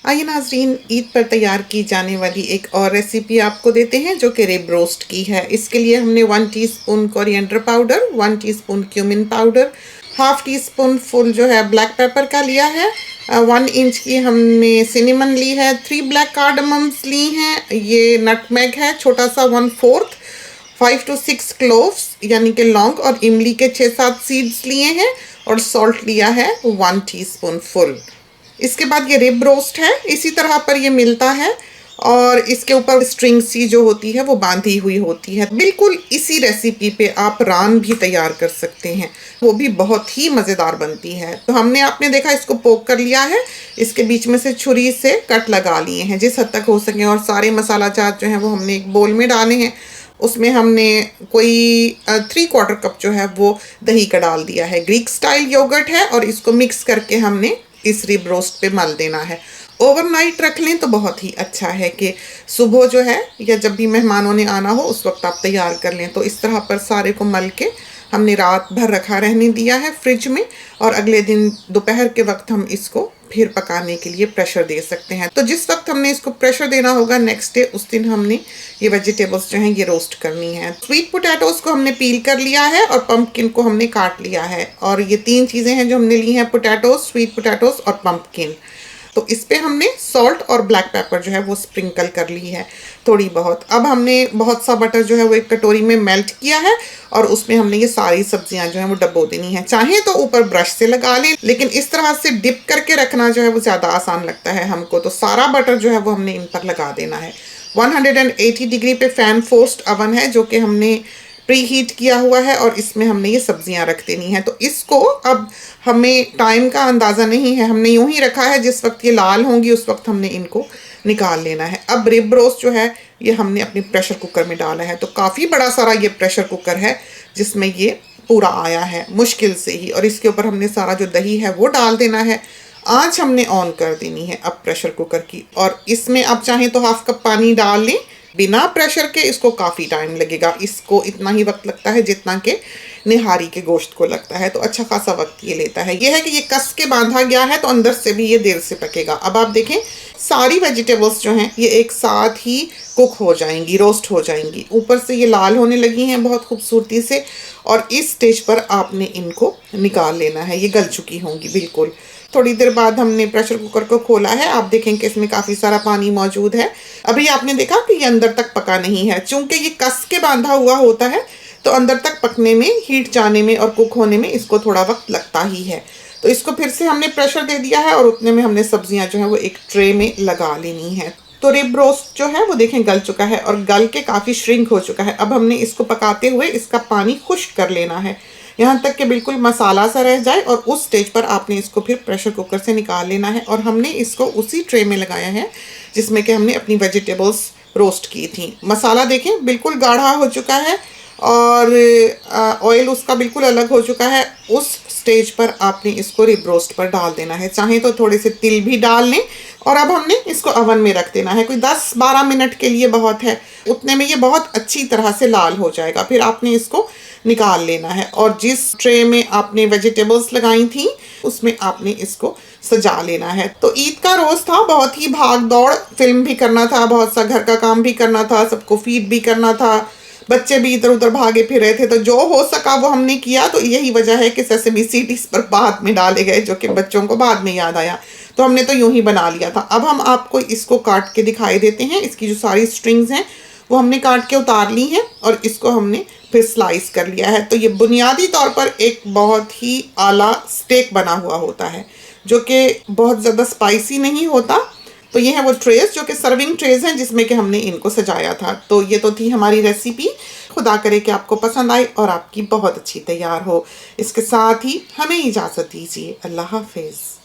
आइए नाज़रीन, ईद पर तैयार की जाने वाली एक और रेसिपी आपको देते हैं जो कि रिब रोस्ट की है। इसके लिए हमने 1 teaspoon coriander powder, 1 teaspoon cumin powder, half tea spoon full जो है ब्लैक पेपर का लिया है, 1 इंच की हमने सिनेमन ली है, 3 ब्लैक कार्डमम्स ली हैं, ये नटमेग है छोटा सा 1/4, 5 to 6 क्लोव्स यानी कि लौंग और इमली के 6-7 सीड्स लिए हैं और सॉल्ट लिया है 1 टीस्पून फुल। इसके बाद ये रिब रोस्ट है, इसी तरह पर ये मिलता है और इसके ऊपर स्ट्रिंग सी जो होती है वो बांधी हुई होती है। बिल्कुल इसी रेसिपी पे आप रान भी तैयार कर सकते हैं, वो भी बहुत ही मज़ेदार बनती है। तो हमने आपने देखा इसको पोक कर लिया है, इसके बीच में से छुरी से कट लगा लिए हैं जिस हद तक हो सके, और सारे मसाला जात जो है वो हमने एक बोल में डाले हैं। उसमें हमने कोई 3/4 कप जो है वो दही का डाल दिया है। ग्रीक स्टाइल योगर्ट है और इसको मिक्स करके हमने इस रिब रोस्ट पे मल देना है। ओवरनाइट रख लें तो बहुत ही अच्छा है कि सुबह जो है या जब भी मेहमानों ने आना हो उस वक्त आप तैयार कर लें। तो इस तरह पर सारे को मल के हमने रात भर रखा रहने दिया है फ्रिज में, और अगले दिन दोपहर के वक्त हम इसको फिर पकाने के लिए प्रेशर दे सकते हैं। तो जिस वक्त हमने इसको प्रेशर देना होगा नेक्स्ट डे, उस दिन हमने ये वेजिटेबल्स जो हैं ये रोस्ट करनी है। स्वीट पोटैटोज को हमने पील कर लिया है और पम्पकिन को हमने काट लिया है, और ये 3 चीज़ें हैं जो हमने ली हैं, पोटैटोज, स्वीट पोटैटोज और पम्पकिन। तो इस पे हमने सॉल्ट और ब्लैक पेपर जो है वो स्प्रिंकल कर ली है थोड़ी बहुत। अब हमने बहुत सा बटर जो है वो एक कटोरी में मेल्ट किया है और उसमें हमने ये सारी सब्जियां जो है वो डबो देनी है। चाहे तो ऊपर ब्रश से लगा लें, लेकिन इस तरह से डिप करके रखना जो है वो ज़्यादा आसान लगता है हमको। तो सारा बटर जो है वो हमने इन पर लगा देना है। 180 डिग्री पे फैन फोर्स्ड अवन है जो कि हमने प्री हीट किया हुआ है, और इसमें हमने ये सब्जियां रख देनी है। तो इसको अब हमें टाइम का अंदाज़ा नहीं है, हमने यूं ही रखा है, जिस वक्त ये लाल होंगी उस वक्त हमने इनको निकाल लेना है। अब रिब रोस्ट जो है ये हमने अपने प्रेशर कुकर में डाला है। तो काफ़ी बड़ा सारा ये प्रेशर कुकर है जिसमें ये पूरा आया है मुश्किल से ही, और इसके ऊपर हमने सारा जो दही है वो डाल देना है। आँच हमने ऑन कर देनी है अब प्रेशर कुकर की, और इसमें आप चाहें तो 1/2 कप पानी डाल लें बिना प्रेशर के। इसको काफ़ी टाइम लगेगा, इसको इतना ही वक्त लगता है जितना कि निहारी के गोश्त को लगता है। तो अच्छा खासा वक्त ये लेता है। ये है कि ये कस के बांधा गया है तो अंदर से भी ये देर से पकेगा। अब आप देखें सारी वेजिटेबल्स जो हैं ये एक साथ ही कुक हो जाएंगी, रोस्ट हो जाएंगी, ऊपर से ये लाल होने लगी हैं बहुत खूबसूरती से, और इस स्टेज पर आपने इनको निकाल लेना है। ये गल चुकी होंगी बिल्कुल। थोड़ी देर बाद हमने प्रेशर कुकर को खोला है, आप देखें कि इसमें काफ़ी सारा पानी मौजूद है। अभी आपने देखा कि ये अंदर तक पका नहीं है, चूंकि ये कस के बांधा हुआ होता है तो अंदर तक पकने में, हीट जाने में और कुक होने में इसको थोड़ा वक्त लगता ही है। तो इसको फिर से हमने प्रेशर दे दिया है और उतने में हमने सब्जियां जो है वो एक ट्रे में लगा लेनी है। तो रिब रोस्ट जो है वो देखें गल चुका है और गल के काफ़ी श्रिंक हो चुका है। अब हमने इसको पकाते हुए इसका पानी खुश्क कर लेना है, यहाँ तक कि बिल्कुल मसाला सा रह जाए, और उस स्टेज पर आपने इसको फिर प्रेशर कुकर से निकाल लेना है। और हमने इसको उसी ट्रे में लगाया है जिसमें कि हमने अपनी वेजिटेबल्स रोस्ट की थी। मसाला देखें बिल्कुल गाढ़ा हो चुका है और ऑयल उसका बिल्कुल अलग हो चुका है। उस स्टेज पर आपने इसको रिब रोस्ट पर डाल देना है, चाहे तो थोड़े से तिल भी डाल लें, और अब हमने इसको ओवन में रख देना है। कोई 10-12 मिनट के लिए बहुत है, उतने में ये बहुत अच्छी तरह से लाल हो जाएगा। फिर आपने इसको निकाल लेना है, और जिस ट्रे में आपने वेजिटेबल्स लगाई थी उसमें आपने इसको सजा लेना है। तो ईद का रोज़ था, बहुत ही भाग दौड़, फिल्म भी करना था, बहुत सा घर का काम भी करना था, सबको फीड भी करना था, बच्चे भी इधर उधर भागे फिर रहे थे, तो जो हो सका वो हमने किया। तो यही वजह है कि सेसमी सीड इस पर बाद में डाले गए, जो कि बच्चों को बाद में याद आया। तो हमने तो यूं ही बना लिया था। अब हम आपको इसको काट के दिखाई देते हैं। इसकी जो सारी स्ट्रिंग्स हैं वो हमने काट के उतार ली हैं और इसको हमने फिर स्लाइस कर लिया है। तो ये बुनियादी तौर पर एक बहुत ही आला स्टेक बना हुआ होता है जो कि बहुत ज़्यादा स्पाइसी नहीं होता। तो ये है वो ट्रेस जो कि सर्विंग ट्रेस हैं जिसमें कि हमने इनको सजाया था। तो ये तो थी हमारी रेसिपी। खुदा करे कि आपको पसंद आए और आपकी बहुत अच्छी तैयार हो। इसके साथ ही हमें इजाज़त दीजिए। अल्लाह हाफिज़।